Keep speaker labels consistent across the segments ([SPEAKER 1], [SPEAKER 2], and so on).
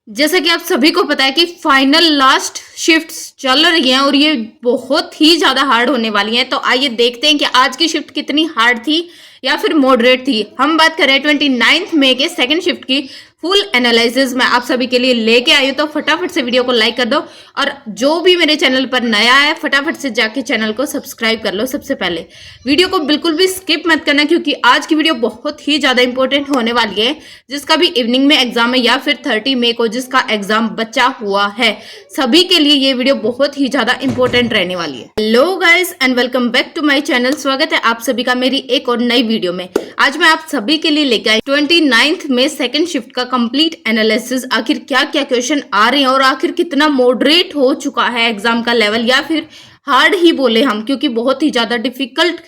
[SPEAKER 1] जैसा कि आप सभी को पता है कि फाइनल लास्ट शिफ्ट्स चल रही हैं और ये बहुत ही ज़्यादा हार्ड होने वाली हैं। तो आइए देखते हैं कि आज की शिफ्ट कितनी हार्ड थी या फिर मॉडरेट थी। हम बात करें 29 मई के सेकंड शिफ्ट की। फुल एनालिसिस मैं आप सभी के लिए लेके आई हूँ, तो फटाफट से वीडियो को लाइक कर दो और जो भी मेरे चैनल पर नया है फटाफट से जाके चैनल को सब्सक्राइब कर लो। सबसे पहले वीडियो को बिल्कुल भी स्किप मत करना, क्योंकि आज की वीडियो बहुत ही ज़्यादा इंपॉर्टेंट होने वाली है। जिसका भी इवनिंग में एग्जाम है या फिर 30 मई को जिसका एग्जाम बचा हुआ है, सभी के लिए ये वीडियो बहुत ही ज्यादा इंपॉर्टेंट रहने वाली है। Hello guys and welcome back to my channel. स्वागत है आप सभी का मेरी एक और नई वीडियो में। आज मैं आप सभी के लिए लेकर आई 29 में सेकंड शिफ्ट का कंप्लीट एनालिसिस। आखिर क्या क्या क्वेश्चन आ रहे हैं और आखिर कितना मॉडरेट हो चुका है एग्जाम का लेवल, या फिर हार्ड ही बोले हम, क्योंकि बहुत ही ज्यादा डिफिकल्ट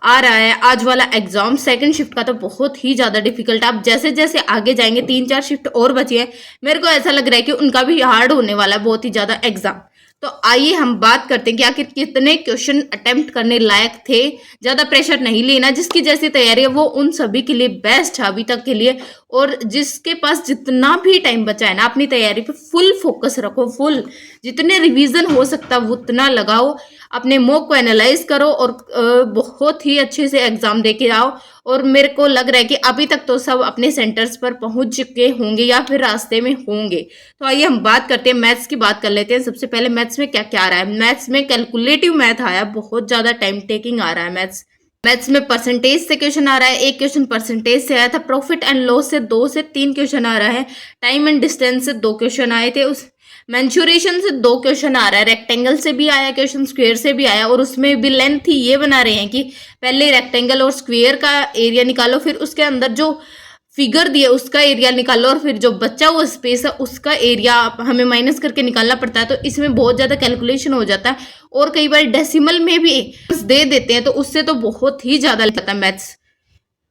[SPEAKER 1] आ रहा है आज वाला एग्जाम। सेकंड शिफ्ट का तो बहुत ही ज्यादा डिफिकल्ट। आप जैसे जैसे आगे जाएंगे 3-4 शिफ्ट और बची है, मेरे को ऐसा लग रहा है कि उनका भी हार्ड होने वाला है बहुत ही ज्यादा एग्जाम। तो आइए हम बात करते हैं कि आखिर कितने क्वेश्चन अटेम्प्ट करने लायक थे। ज्यादा प्रेशर नहीं लेना, जिसकी जैसी तैयारी है वो उन सभी के लिए बेस्ट है अभी तक के लिए। और जिसके पास जितना भी टाइम बचा है ना, अपनी तैयारी पे फुल फोकस रखो। फुल जितने रिवीजन हो सकता है उतना लगाओ, अपने मॉक को एनालाइज करो और बहुत ही अच्छे से एग्जाम दे के आओ। और मेरे को लग रहा है कि अभी तक तो सब अपने सेंटर्स पर पहुंच चुके होंगे या फिर रास्ते में होंगे। तो आइए हम बात करते हैं, मैथ्स की बात कर लेते हैं। सबसे पहले मैथ्स में क्या क्या आ रहा है। मैथ्स में कैलकुलेटिव मैथ आया, बहुत ज्यादा टाइम टेकिंग आ रहा है मैथ्स में परसेंटेज से क्वेश्चन आ रहा है। एक क्वेश्चन परसेंटेज से आया था। प्रॉफिट एंड लॉस से 2 से 3 क्वेश्चन आ रहा है। टाइम एंड डिस्टेंस से 2 क्वेश्चन आए थे। उस मेंसुरेशन से 2 क्वेश्चन आ रहा है। रेक्टेंगल से भी आया क्वेश्चन, स्क्वायर से भी आया। और उसमें भी लेंथ ही ये बना रहे हैं कि पहले रेक्टेंगल और स्क्वायर का एरिया निकालो, फिर उसके अंदर जो फिगर दिए उसका एरिया निकालो, और फिर जो बचा हुआ स्पेस है उसका एरिया हमें माइनस करके निकालना पड़ता है। तो इसमें बहुत ज़्यादा कैलकुलेशन हो जाता है और कई बार डेसिमल में भी दे देते हैं, तो उससे तो बहुत ही ज़्यादा लगता है मैथ्स।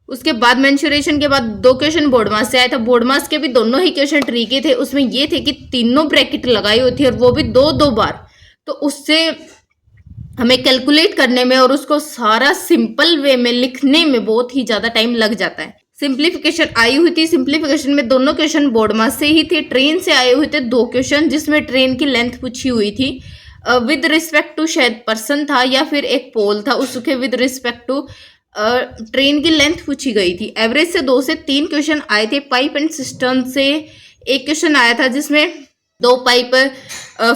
[SPEAKER 1] उसके बाद मेंसुरेशन के बाद 2 क्वेश्चन बोर्ड मास से आया था। बोर्ड मास के भी दोनों ही क्वेश्चन ट्रिकी थे। उसमें ये थे कि तीनों ब्रैकेट लगाई हुई थी और वो भी 2-2 बार। तो उससे हमें कैलकुलेट करने में और उसको सारा सिंपल वे में लिखने में बहुत ही ज्यादा टाइम लग जाता है। सिंप्लीफिकेशन आई हुई थी। सिंप्लीफिकेशन में दोनों क्वेश्चन बोर्ड मास से ही थे। ट्रेन से आए हुए थे 2 क्वेश्चन, जिसमें ट्रेन की लेंथ पूछी हुई थी विद रिस्पेक्ट टू, शायद पर्सन था या फिर एक पोल था, उसके विद रिस्पेक्ट टू ट्रेन की लेंथ पूछी गई थी। एवरेज से 2 से 3 क्वेश्चन आए थे। पाइप एंड सिस्टम से एक क्वेश्चन आया था, जिसमें 2 पाइप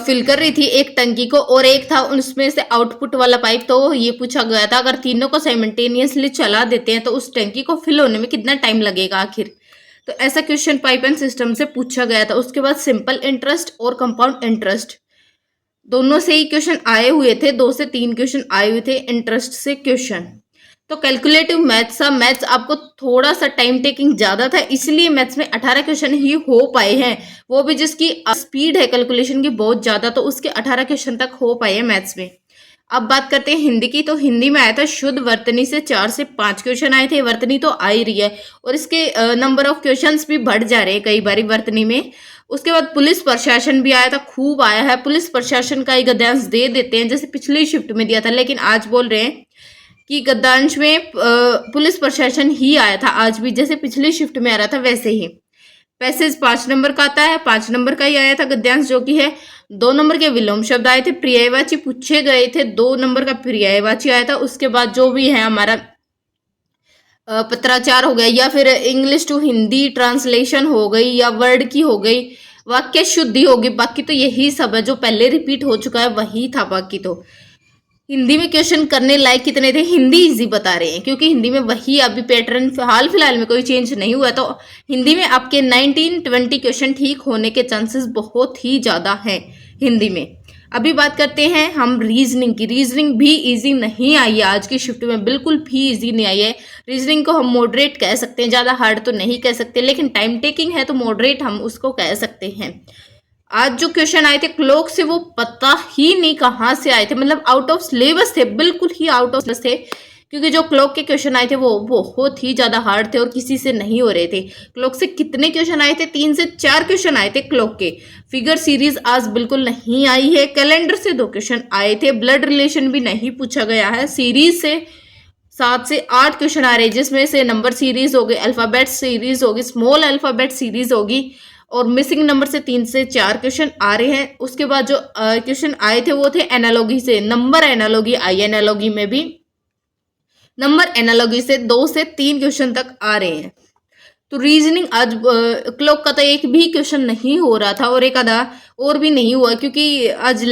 [SPEAKER 1] फिल कर रही थी एक टंकी को, और एक था उसमें से आउटपुट वाला पाइप। तो ये पूछा गया था अगर तीनों को साइमल्टेनियसली चला देते हैं तो उस टंकी को फिल होने में कितना टाइम लगेगा आखिर। तो ऐसा क्वेश्चन पाइप एंड सिस्टम से पूछा गया था। उसके बाद सिंपल इंटरेस्ट और कंपाउंड इंटरेस्ट दोनों से ही क्वेश्चन आए हुए थे। 2 से 3 क्वेश्चन आए हुए थे इंटरेस्ट से क्वेश्चन। तो कैलकुलेटिव मैथ्स आपको थोड़ा सा टाइम टेकिंग ज्यादा था, इसलिए मैथ्स में 18 क्वेश्चन ही हो पाए हैं। वो भी जिसकी स्पीड है कैलकुलेशन की बहुत ज्यादा, तो उसके 18 क्वेश्चन तक हो पाए हैं मैथ्स में। अब बात करते हैं हिंदी की। तो हिंदी में आया था शुद्ध वर्तनी से 4 से 5 क्वेश्चन आए थे। वर्तनी तो आ ही रही है और इसके नंबर ऑफ क्वेश्चंस भी बढ़ जा रहे हैं कई बार वर्तनी में। उसके बाद पुलिस प्रशासन भी आया था, खूब आया है। पुलिस प्रशासन का एक गद्यांश दे देते हैं, जैसे पिछली शिफ्ट में दिया था, लेकिन आज बोल रहे हैं कि गद्यांश में पुलिस प्रशासन ही आया था आज भी, जैसे पिछली शिफ्ट में आ रहा था वैसे ही। पैसेज 5 नंबर का आता है, 5 नंबर का ही आया था गद्यांश, जो कि है 2 नंबर के विलोम शब्द आए थे। पर्यायवाची पूछे गए थे, 2 नंबर का पर्यायवाची आया था। उसके बाद जो भी है हमारा पत्राचार हो गया, या फिर इंग्लिश टू हिंदी ट्रांसलेशन हो गई, या वर्ड की हो गई, वाक्य शुद्धि होगी। बाकी तो यही सब है जो पहले रिपीट हो चुका है, वही था। बाकी तो हिंदी में क्वेश्चन करने लायक कितने थे, हिंदी इजी बता रहे हैं, क्योंकि हिंदी में वही अभी पैटर्न हाल फिलहाल में कोई चेंज नहीं हुआ। तो हिंदी में आपके 19-20 क्वेश्चन ठीक होने के चांसेस बहुत ही ज़्यादा हैं हिंदी में। अभी बात करते हैं हम रीजनिंग की। रीजनिंग भी इजी नहीं आई है आज की शिफ्ट में, बिल्कुल भी इजी नहीं आई है। रीजनिंग को हम मॉडरेट कह सकते हैं, ज़्यादा हार्ड तो नहीं कह सकते, लेकिन टाइम टेकिंग है तो मॉडरेट हम उसको कह सकते हैं। आज जो क्वेश्चन आए थे क्लॉक से, वो पता ही नहीं कहाँ से आए थे, मतलब आउट ऑफ सिलेबस थे, बिल्कुल ही आउट ऑफ सिलेबस थे। क्योंकि जो क्लॉक के क्वेश्चन आए थे वो बहुत ही ज्यादा हार्ड थे और किसी से नहीं हो रहे थे। क्लॉक से कितने क्वेश्चन आए थे, 3 से 4 क्वेश्चन आए थे क्लॉक के। फिगर सीरीज आज बिल्कुल नहीं आई है। कैलेंडर से 2 क्वेश्चन आए थे। ब्लड रिलेशन भी नहीं पूछा गया है। सीरीज से 7 से 8 क्वेश्चन आ रहे हैं, जिसमें से नंबर सीरीज होगी, अल्फाबेट सीरीज होगी, स्मॉल अल्फाबेट सीरीज होगी, और मिसिंग नंबर से 3 से 4 क्वेश्चन आ रहे हैं। उसके बाद जो क्वेश्चन आए थे वो थे एनालॉगी से, नंबर एनालॉगी आई, एनालॉगी में भी नंबर एनालॉगी से 2 से 3 क्वेश्चन तक आ रहे हैं। तो रीजनिंग आज क्लॉक का तो एक भी क्वेश्चन नहीं हो रहा था और एक आधा और भी नहीं हुआ, क्योंकि आज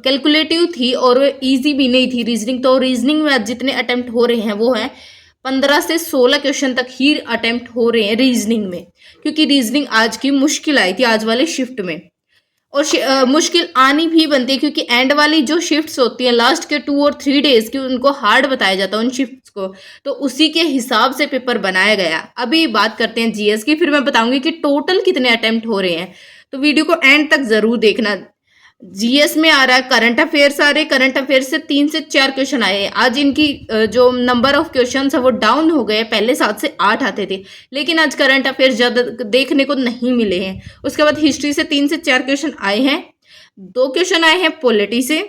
[SPEAKER 1] कैलकुलेटिव थी और इजी भी नहीं थी रीजनिंग। तो रीजनिंग में आज जितने अटेम्प्ट हो रहे हैं वो है 15 से 16 क्वेश्चन तक ही अटेम्प्ट हो रहे हैं रीजनिंग में, क्योंकि रीजनिंग आज की मुश्किल आई थी आज वाले शिफ्ट में। और मुश्किल आनी भी बनती है, क्योंकि एंड वाली जो शिफ्ट्स होती हैं लास्ट के 2 और 3 डेज की, उनको हार्ड बताया जाता है उन शिफ्ट्स को, तो उसी के हिसाब से पेपर बनाया गया। अभी बात करते हैं जीएस की, फिर मैं बताऊंगी कि टोटल कितने अटेम्प्ट हो रहे हैं, तो वीडियो को एंड तक जरूर देखना। जीएस में आ रहा है करंट अफेयर्स आ रहे, करंट अफेयर्स से 3 से 4 क्वेश्चन आए हैं। आज इनकी जो नंबर ऑफ क्वेश्चन है वो डाउन हो गए, पहले 7 से 8 आते थे, लेकिन आज करंट अफेयर्स ज्यादा देखने को नहीं मिले हैं। उसके बाद हिस्ट्री से 3 से 4 क्वेश्चन आए हैं, 2 क्वेश्चन आए हैं पॉलिटी से।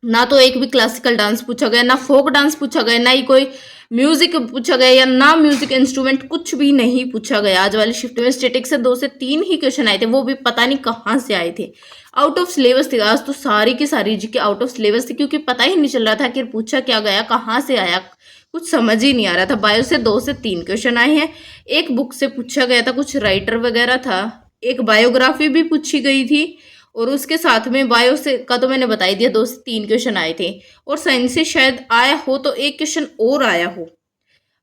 [SPEAKER 1] ना तो एक भी क्लासिकल डांस पूछा गया, ना फोक डांस पूछा गया, ना ही कोई म्यूजिक पूछा गया, या ना म्यूजिक इंस्ट्रूमेंट, कुछ भी नहीं पूछा गया आज वाली शिफ्ट में। स्टैटिक से 2 से 3 ही क्वेश्चन आए थे, वो भी पता नहीं कहाँ से आए थे, आउट ऑफ सिलेबस थे। आज तो सारी की सारी जीके आउट ऑफ सिलेबस थी, क्योंकि पता ही नहीं चल रहा था कि पूछा क्या गया, कहाँ से आया, कुछ समझ ही नहीं आ रहा था। बायो से 2 से 3 क्वेश्चन आए हैं, एक बुक से पूछा गया था, कुछ राइटर वगैरह था, एक बायोग्राफी भी पूछी गई थी, और उसके साथ में बायो से का तो मैंने बता ही दिया, 2 से 3 क्वेश्चन आए थे। और साइंस से शायद आया हो तो एक क्वेश्चन और आया हो,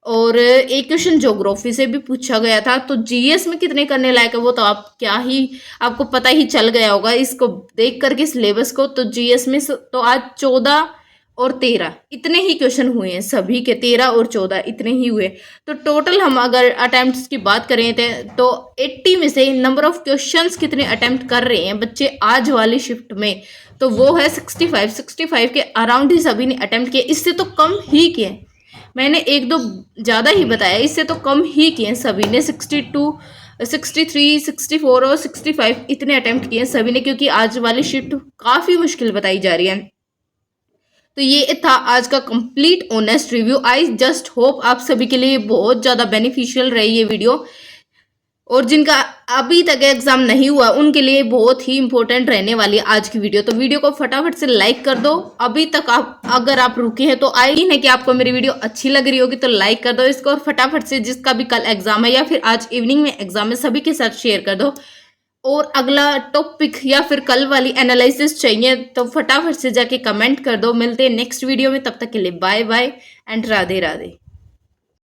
[SPEAKER 1] और एक क्वेश्चन ज्योग्राफी से भी पूछा गया था। तो जीएस में कितने करने लायक है वो तो आप क्या ही, आपको पता ही चल गया होगा इसको देख करके सिलेबस को। तो जीएस में तो आज 14 और 13 इतने ही क्वेश्चन हुए हैं, सभी के 13 और 14 इतने ही हुए। तो टोटल हम अगर अटेम्प्ट्स की बात करें तो 80 में से नंबर ऑफ क्वेश्चंस कितने अटेम्प्ट कर रहे हैं बच्चे आज वाली शिफ्ट में, तो वो है 65 के अराउंड ही सभी ने अटेम्प्ट किए। इससे तो कम ही किए, मैंने 1-2 ज़्यादा ही बताया, इससे तो कम ही किए सभी ने। 62, 63, 64 और 65 इतने अटेम्प्ट किए सभी ने, क्योंकि आज वाली शिफ्ट काफ़ी मुश्किल बताई जा रही है। तो ये था आज का complete honest review. I just hope आप सभी के लिए बहुत ज़्यादा बेनिफिशियल रही ये वीडियो, और जिनका अभी तक एग्जाम नहीं हुआ उनके लिए बहुत ही इंपॉर्टेंट रहने वाली है आज की वीडियो। तो वीडियो को फटाफट से लाइक कर दो। अभी तक आप अगर आप रुके हैं तो आई है कि आपको मेरी वीडियो अच्छी लग रही होगी, तो लाइक कर दो इसको, और फटाफट से जिसका भी कल एग्जाम है या फिर आज इवनिंग में एग्जाम है सभी के साथ शेयर कर दो। और अगला टॉपिक या फिर कल वाली एनालिसिस चाहिए तो फटाफट से जाके कमेंट कर दो। मिलते हैं नेक्स्ट वीडियो में, तब तक के लिए bye bye and Radhe Radhe.